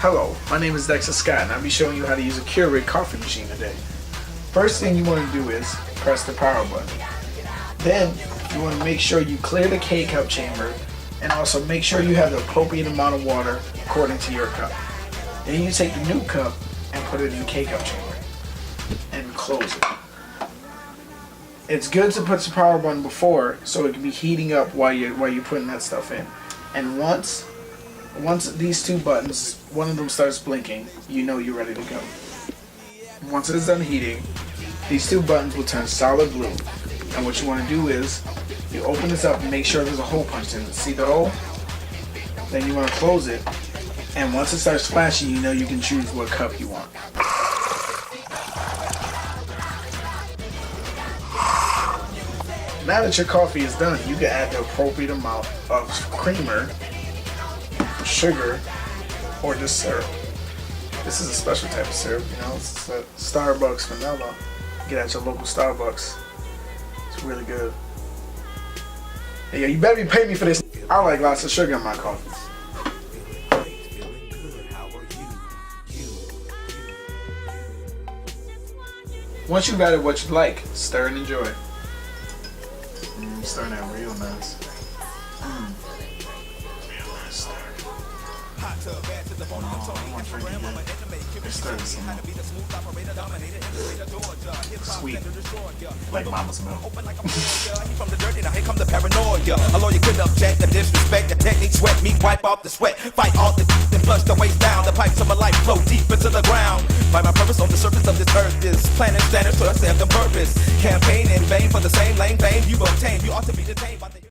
Hello, my name is Dexter Scott and I'll be showing you how to use a Keurig coffee machine today. First thing you want to do is press the power button. Then you want to make sure you clear the K-cup chamber and also make sure you have the appropriate amount of water according to your cup. Then you take the new cup and put it in the K-cup chamber and close it. It's good to put the power button before so it can be heating up while you're putting that stuff in. And once these two buttons, one of them starts blinking, you know you're ready to go. Once it is done heating, these two buttons will turn solid blue. And what you want to do is, you open this up and make sure there's a hole punched in it. See the hole? Then you want to close it. And once it starts flashing, you know you can choose what cup you want. Now that your coffee is done, you can add the appropriate amount of creamer, sugar, or just syrup. This is a special type of syrup, you know, it's a Starbucks vanilla. Get at your local Starbucks. It's really good. Hey, yo, you better be paying me for this. I like lots of sugar in my coffee. Once you've added what you like, stir and enjoy. Stirring that real nice. Real nice stir. Sweet. Like mama's milk. From the dirty, now here come the paranoia. A lawyer couldn't object, the disrespect, the technique, sweat me, wipe off the sweat, fight all the and flush the waste down. The pipes of my life flow deep into the ground. By my purpose on the surface of this earth is planning standards to accept the purpose. Campaign in vain for the same lame fame you obtain. You ought to be detained by the